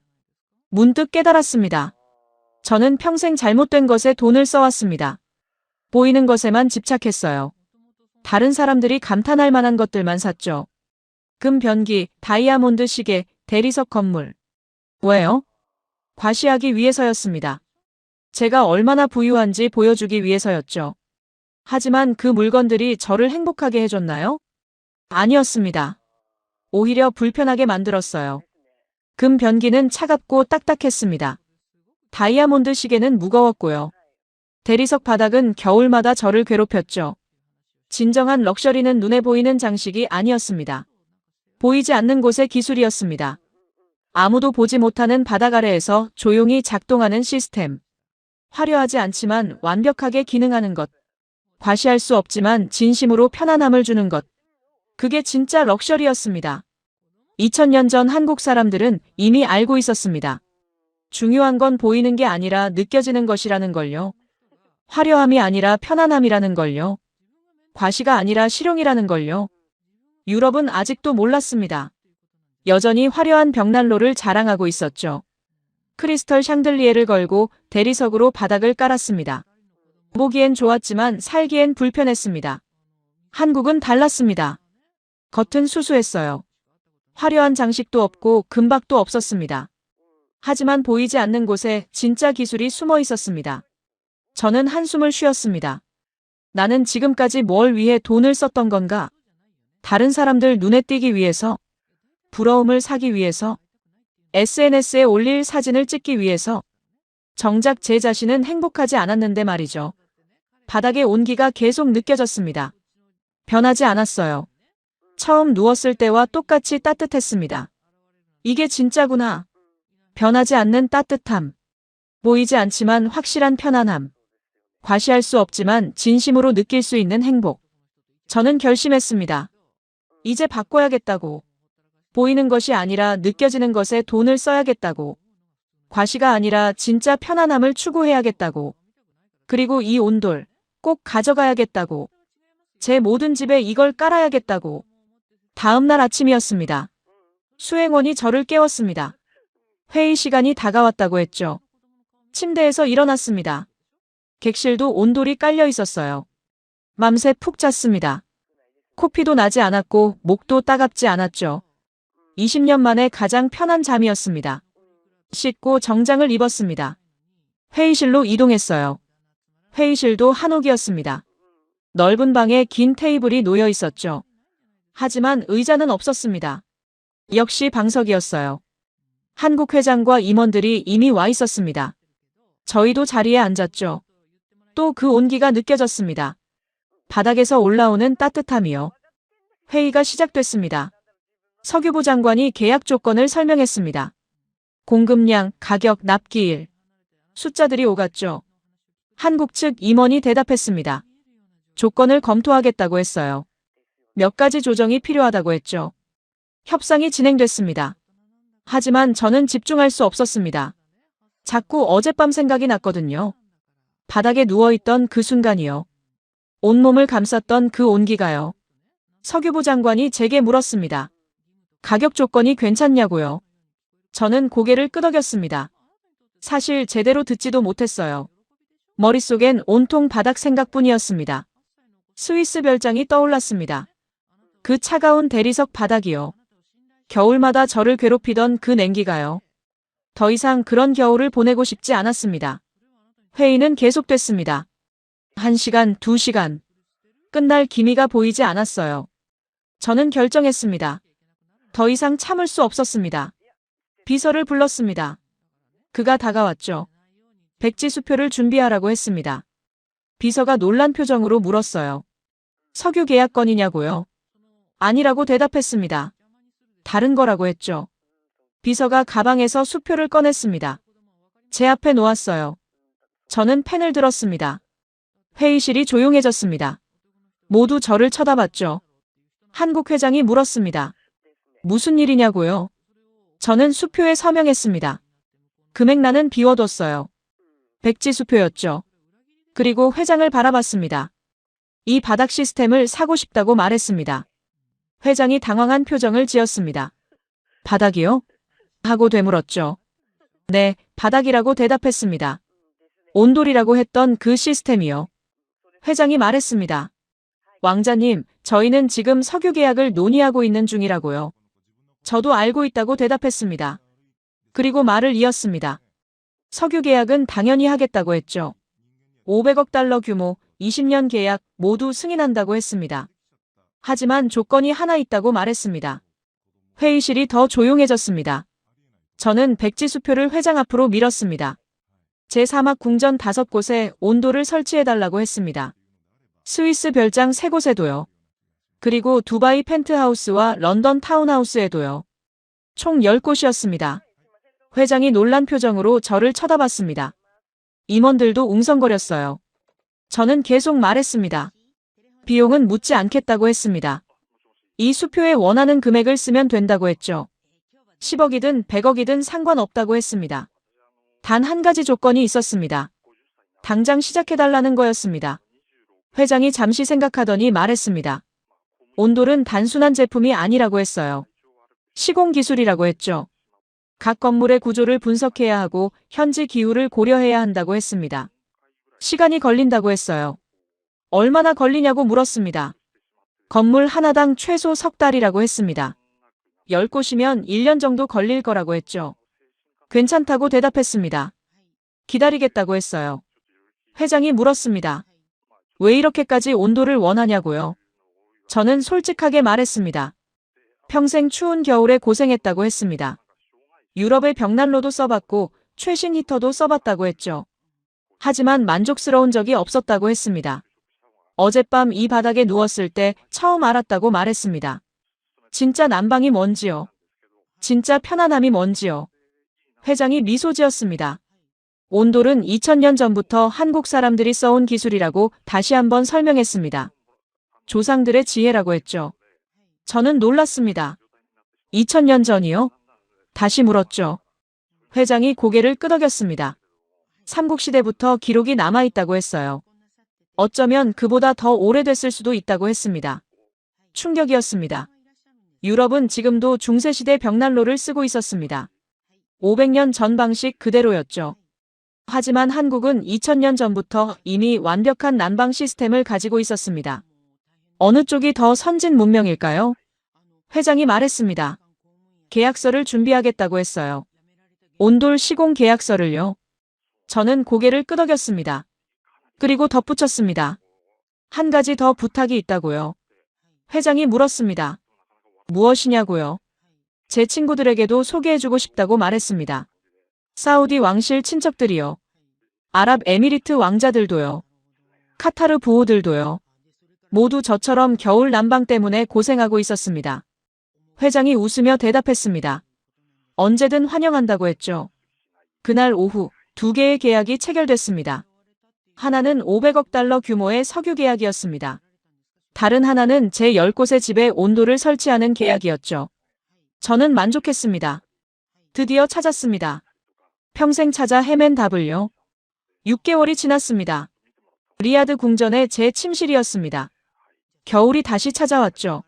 문득 깨달았습니다. 저는 평생 잘못된 것에 돈을 써왔습니다. 보이는 것에만 집착했어요. 다른 사람들이 감탄할 만한 것들만 샀죠. 금 변기, 다이아몬드 시계, 대리석 건물. 왜요? 과시하기 위해서였습니다. 제가 얼마나 부유한지 보여주기 위해서였죠. 하지만 그 물건들이 저를 행복하게 해줬나요? 아니었습니다. 오히려 불편하게 만들었어요. 금 변기는 차갑고 딱딱했습니다. 다이아몬드 시계는 무거웠고요. 대리석 바닥은 겨울마다 저를 괴롭혔죠. 진정한 럭셔리는 눈에 보이는 장식이 아니었습니다. 보이지 않는 곳의 기술이었습니다. 아무도 보지 못하는 바닥 아래에서 조용히 작동하는 시스템. 화려하지 않지만 완벽하게 기능하는 것. 과시할 수 없지만 진심으로 편안함을 주는 것. 그게 진짜 럭셔리였습니다. 2000년 전 한국 사람들은 이미 알고 있었습니다. 중요한 건 보이는 게 아니라 느껴지는 것이라는 걸요. 화려함이 아니라 편안함이라는 걸요. 과시가 아니라 실용이라는 걸요. 유럽은 아직도 몰랐습니다. 여전히 화려한 벽난로를 자랑하고 있었죠. 크리스털 샹들리에를 걸고 대리석으로 바닥을 깔았습니다. 보기엔 좋았지만 살기엔 불편했습니다. 한국은 달랐습니다. 겉은 수수했어요. 화려한 장식도 없고 금박도 없었습니다. 하지만 보이지 않는 곳에 진짜 기술이 숨어 있었습니다. 저는 한숨을 쉬었습니다. 나는 지금까지 뭘 위해 돈을 썼던 건가? 다른 사람들 눈에 띄기 위해서? 부러움을 사기 위해서? SNS에 올릴 사진을 찍기 위해서? 정작 제 자신은 행복하지 않았는데 말이죠. 바닥의 온기가 계속 느껴졌습니다. 변하지 않았어요. 처음 누웠을 때와 똑같이 따뜻했습니다. 이게 진짜구나. 변하지 않는 따뜻함. 보이지 않지만 확실한 편안함. 과시할 수 없지만 진심으로 느낄 수 있는 행복. 저는 결심했습니다. 이제 바꿔야겠다고. 보이는 것이 아니라 느껴지는 것에 돈을 써야겠다고. 과시가 아니라 진짜 편안함을 추구해야겠다고. 그리고 이 온돌 꼭 가져가야겠다고. 제 모든 집에 이걸 깔아야겠다고. 다음 날 아침이었습니다. 수행원이 저를 깨웠습니다. 회의 시간이 다가왔다고 했죠. 침대에서 일어났습니다. 객실도 온돌이 깔려 있었어요. 맘새 푹 잤습니다. 코피도 나지 않았고 목도 따갑지 않았죠. 20년 만에 가장 편한 잠이었습니다. 씻고 정장을 입었습니다. 회의실로 이동했어요. 회의실도 한옥이었습니다. 넓은 방에 긴 테이블이 놓여 있었죠. 하지만 의자는 없었습니다. 역시 방석이었어요. 한국 회장과 임원들이 이미 와 있었습니다. 저희도 자리에 앉았죠. 또 그 온기가 느껴졌습니다. 바닥에서 올라오는 따뜻함이요. 회의가 시작됐습니다. 서규부 장관이 계약 조건을 설명했습니다. 공급량, 가격, 납기일. 숫자들이 오갔죠. 한국 측 임원이 대답했습니다. 조건을 검토하겠다고 했어요. 몇 가지 조정이 필요하다고 했죠. 협상이 진행됐습니다. 하지만 저는 집중할 수 없었습니다. 자꾸 어젯밤 생각이 났거든요. 바닥에 누워있던 그 순간이요. 온몸을 감쌌던 그 온기가요. 서규부 장관이 제게 물었습니다. 가격 조건이 괜찮냐고요. 저는 고개를 끄덕였습니다. 사실 제대로 듣지도 못했어요. 머릿속엔 온통 바닥 생각뿐이었습니다. 스위스 별장이 떠올랐습니다. 그 차가운 대리석 바닥이요. 겨울마다 저를 괴롭히던 그 냉기가요. 더 이상 그런 겨울을 보내고 싶지 않았습니다. 회의는 계속됐습니다. 1시간, 2시간. 끝날 기미가 보이지 않았어요. 저는 결정했습니다. 더 이상 참을 수 없었습니다. 비서를 불렀습니다. 그가 다가왔죠. 백지 수표를 준비하라고 했습니다. 비서가 놀란 표정으로 물었어요. 석유 계약건이냐고요? 아니라고 대답했습니다. 다른 거라고 했죠. 비서가 가방에서 수표를 꺼냈습니다. 제 앞에 놓았어요. 저는 펜을 들었습니다. 회의실이 조용해졌습니다. 모두 저를 쳐다봤죠. 한국 회장이 물었습니다. 무슨 일이냐고요? 저는 수표에 서명했습니다. 금액란은 비워뒀어요. 백지 수표였죠. 그리고 회장을 바라봤습니다. 이 바닥 시스템을 사고 싶다고 말했습니다. 회장이 당황한 표정을 지었습니다. 바닥이요? 하고 되물었죠. 네, 바닥이라고 대답했습니다. 온돌이라고 했던 그 시스템이요. 회장이 말했습니다. 왕자님, 저희는 지금 석유 계약을 논의하고 있는 중이라고요. 저도 알고 있다고 대답했습니다. 그리고 말을 이었습니다. 석유 계약은 당연히 하겠다고 했죠. 500억 달러 규모, 20년 계약 모두 승인한다고 했습니다. 하지만 조건이 하나 있다고 말했습니다. 회의실이 더 조용해졌습니다. 저는 백지 수표를 회장 앞으로 밀었습니다. 제 사막 궁전 5곳에 온도를 설치해달라고 했습니다. 스위스 별장 3곳에도요. 그리고 두바이 펜트하우스와 런던 타운하우스에도요. 총 10곳이었습니다. 회장이 놀란 표정으로 저를 쳐다봤습니다. 임원들도 웅성거렸어요. 저는 계속 말했습니다. 비용은 묻지 않겠다고 했습니다. 이 수표에 원하는 금액을 쓰면 된다고 했죠. 10억이든 100억이든 상관없다고 했습니다. 단 한 가지 조건이 있었습니다. 당장 시작해달라는 거였습니다. 회장이 잠시 생각하더니 말했습니다. 온돌은 단순한 제품이 아니라고 했어요. 시공기술이라고 했죠. 각 건물의 구조를 분석해야 하고 현지 기후를 고려해야 한다고 했습니다. 시간이 걸린다고 했어요. 얼마나 걸리냐고 물었습니다. 건물 하나당 최소 석 달이라고 했습니다. 10곳이면 1년 정도 걸릴 거라고 했죠. 괜찮다고 대답했습니다. 기다리겠다고 했어요. 회장이 물었습니다. 왜 이렇게까지 온도를 원하냐고요? 저는 솔직하게 말했습니다. 평생 추운 겨울에 고생했다고 했습니다. 유럽의 벽난로도 써봤고 최신 히터도 써봤다고 했죠. 하지만 만족스러운 적이 없었다고 했습니다. 어젯밤 이 바닥에 누웠을 때 처음 알았다고 말했습니다. 진짜 난방이 뭔지요. 진짜 편안함이 뭔지요. 회장이 미소 지었습니다. 온돌은 2000년 전부터 한국 사람들이 써온 기술이라고 다시 한번 설명했습니다. 조상들의 지혜라고 했죠. 저는 놀랐습니다. 2000년 전이요? 다시 물었죠. 회장이 고개를 끄덕였습니다. 삼국시대부터 기록이 남아있다고 했어요. 어쩌면 그보다 더 오래됐을 수도 있다고 했습니다. 충격이었습니다. 유럽은 지금도 중세시대 벽난로를 쓰고 있었습니다. 500년 전 방식 그대로였죠. 하지만 한국은 2000년 전부터 이미 완벽한 난방 시스템을 가지고 있었습니다. 어느 쪽이 더 선진 문명일까요? 회장이 말했습니다. 계약서를 준비하겠다고 했어요. 온돌 시공 계약서를요. 저는 고개를 끄덕였습니다. 그리고 덧붙였습니다. 한 가지 더 부탁이 있다고요. 회장이 물었습니다. 무엇이냐고요? 제 친구들에게도 소개해주고 싶다고 말했습니다. 사우디 왕실 친척들이요. 아랍에미리트 왕자들도요. 카타르 부호들도요. 모두 저처럼 겨울 난방 때문에 고생하고 있었습니다. 회장이 웃으며 대답했습니다. 언제든 환영한다고 했죠. 그날 오후 2개의 계약이 체결됐습니다. 하나는 500억 달러 규모의 석유 계약이었습니다. 다른 하나는 제 10곳의 집에 온돌을 설치하는 계약이었죠. 저는 만족했습니다. 드디어 찾았습니다. 평생 찾아 헤맨 답을요. 6개월이 지났습니다. 리야드 궁전의 제 침실이었습니다. 겨울이 다시 찾아왔죠.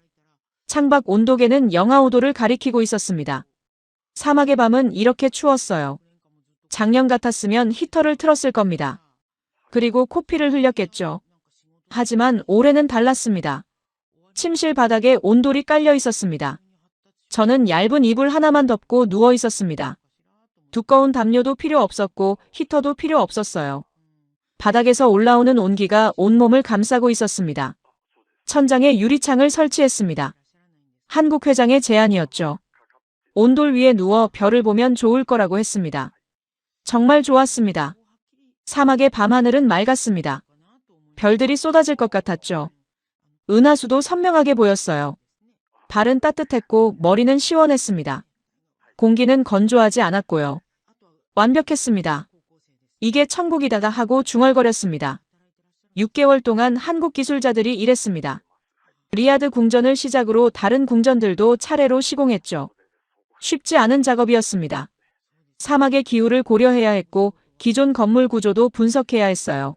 창밖 온도계는 영하 5도를 가리키고 있었습니다. 사막의 밤은 이렇게 추웠어요. 작년 같았으면 히터를 틀었을 겁니다. 그리고 코피를 흘렸겠죠. 하지만 올해는 달랐습니다. 침실 바닥에 온돌이 깔려 있었습니다. 저는 얇은 이불 하나만 덮고 누워 있었습니다. 두꺼운 담요도 필요 없었고 히터도 필요 없었어요. 바닥에서 올라오는 온기가 온몸을 감싸고 있었습니다. 천장에 유리창을 설치했습니다. 한국 회장의 제안이었죠. 온돌 위에 누워 별을 보면 좋을 거라고 했습니다. 정말 좋았습니다. 사막의 밤하늘은 맑았습니다. 별들이 쏟아질 것 같았죠. 은하수도 선명하게 보였어요. 발은 따뜻했고 머리는 시원했습니다. 공기는 건조하지 않았고요. 완벽했습니다. 이게 천국이다 하고 중얼거렸습니다. 6개월 동안 한국 기술자들이 일했습니다. 리야드 궁전을 시작으로 다른 궁전들도 차례로 시공했죠. 쉽지 않은 작업이었습니다. 사막의 기후를 고려해야 했고 기존 건물 구조도 분석해야 했어요.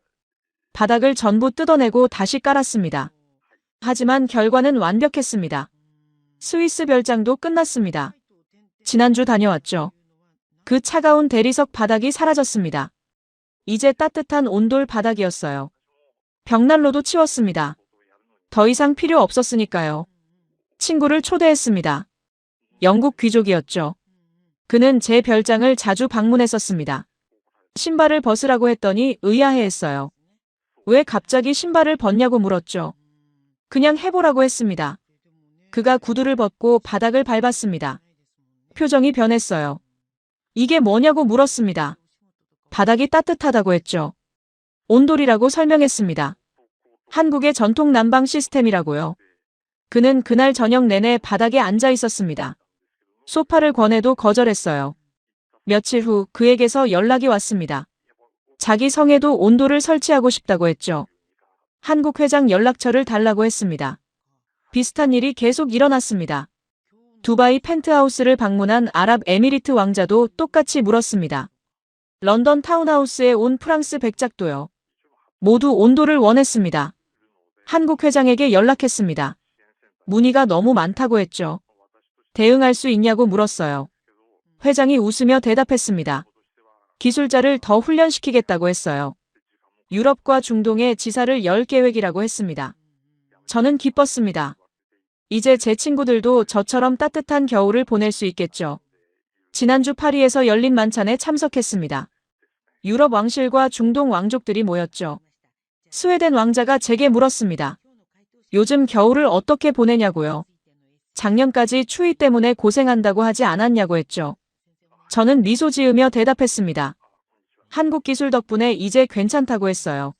바닥을 전부 뜯어내고 다시 깔았습니다. 하지만 결과는 완벽했습니다. 스위스 별장도 끝났습니다. 지난주 다녀왔죠. 그 차가운 대리석 바닥이 사라졌습니다. 이제 따뜻한 온돌 바닥이었어요. 벽난로도 치웠습니다. 더 이상 필요 없었으니까요. 친구를 초대했습니다. 영국 귀족이었죠. 그는 제 별장을 자주 방문했었습니다. 신발을 벗으라고 했더니 의아해했어요. 왜 갑자기 신발을 벗냐고 물었죠. 그냥 해보라고 했습니다. 그가 구두를 벗고 바닥을 밟았습니다. 표정이 변했어요. 이게 뭐냐고 물었습니다. 바닥이 따뜻하다고 했죠. 온돌이라고 설명했습니다. 한국의 전통 난방 시스템이라고요. 그는 그날 저녁 내내 바닥에 앉아 있었습니다. 소파를 권해도 거절했어요. 며칠 후 그에게서 연락이 왔습니다. 자기 성에도 온돌을 설치하고 싶다고 했죠. 한국 회장 연락처를 달라고 했습니다. 비슷한 일이 계속 일어났습니다. 두바이 펜트하우스를 방문한 아랍에미리트 왕자도 똑같이 물었습니다. 런던 타운하우스에 온 프랑스 백작도요. 모두 온돌을 원했습니다. 한국 회장에게 연락했습니다. 문의가 너무 많다고 했죠. 대응할 수 있냐고 물었어요. 회장이 웃으며 대답했습니다. 기술자를 더 훈련시키겠다고 했어요. 유럽과 중동에 지사를 열 계획이라고 했습니다. 저는 기뻤습니다. 이제 제 친구들도 저처럼 따뜻한 겨울을 보낼 수 있겠죠. 지난주 파리에서 열린 만찬에 참석했습니다. 유럽 왕실과 중동 왕족들이 모였죠. 스웨덴 왕자가 제게 물었습니다. 요즘 겨울을 어떻게 보내냐고요. 작년까지 추위 때문에 고생한다고 하지 않았냐고 했죠. 저는 미소 지으며 대답했습니다. 한국 기술 덕분에 이제 괜찮다고 했어요.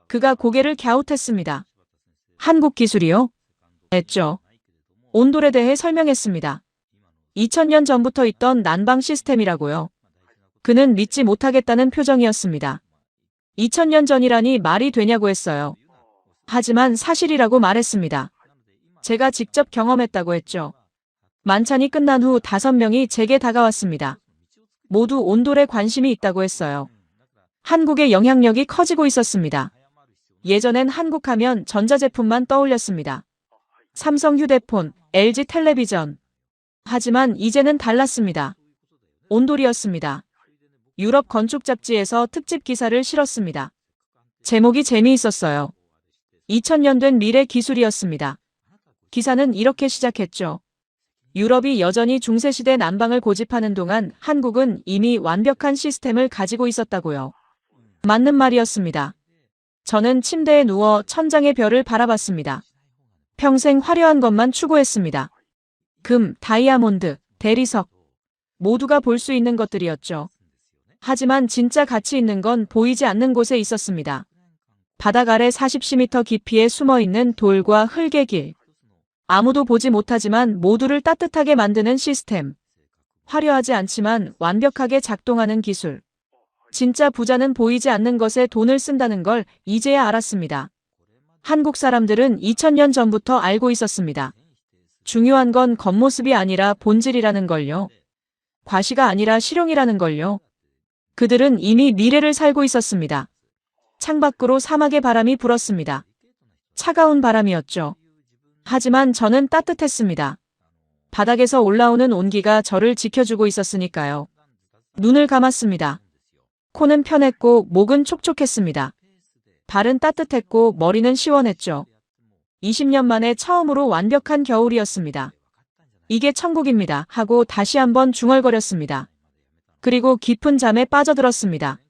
그가 고개를 갸웃했습니다. 한국 기술이요? 했죠. 온돌에 대해 설명했습니다. 2000년 전부터 있던 난방 시스템이라고요. 그는 믿지 못하겠다는 표정이었습니다. 2000년 전이라니 말이 되냐고 했어요. 하지만 사실이라고 말했습니다. 제가 직접 경험했다고 했죠. 만찬이 끝난 후 5명이 제게 다가왔습니다. 모두 온돌에 관심이 있다고 했어요. 한국의 영향력이 커지고 있었습니다. 예전엔 한국하면 전자제품만 떠올렸습니다. 삼성 휴대폰, LG 텔레비전. 하지만 이제는 달랐습니다. 온돌이었습니다. 유럽 건축 잡지에서 특집 기사를 실었습니다. 제목이 재미있었어요. 2000년 된 미래 기술이었습니다. 기사는 이렇게 시작했죠. 유럽이 여전히 중세시대 난방을 고집하는 동안 한국은 이미 완벽한 시스템을 가지고 있었다고요. 맞는 말이었습니다. 저는 침대에 누워 천장의 별을 바라봤습니다. 평생 화려한 것만 추구했습니다. 금, 다이아몬드, 대리석. 모두가 볼 수 있는 것들이었죠. 하지만 진짜 가치 있는 건 보이지 않는 곳에 있었습니다. 바닥 아래 40cm 깊이에 숨어있는 돌과 흙의 길. 아무도 보지 못하지만 모두를 따뜻하게 만드는 시스템. 화려하지 않지만 완벽하게 작동하는 기술. 진짜 부자는 보이지 않는 것에 돈을 쓴다는 걸 이제야 알았습니다. 한국 사람들은 2000년 전부터 알고 있었습니다. 중요한 건 겉모습이 아니라 본질이라는 걸요. 과시가 아니라 실용이라는 걸요. 그들은 이미 미래를 살고 있었습니다. 창밖으로 사막의 바람이 불었습니다. 차가운 바람이었죠. 하지만 저는 따뜻했습니다. 바닥에서 올라오는 온기가 저를 지켜주고 있었으니까요. 눈을 감았습니다. 코는 편했고 목은 촉촉했습니다. 발은 따뜻했고 머리는 시원했죠. 20년 만에 처음으로 완벽한 겨울이었습니다. 이게 천국입니다 하고 다시 한번 중얼거렸습니다. 그리고 깊은 잠에 빠져들었습니다.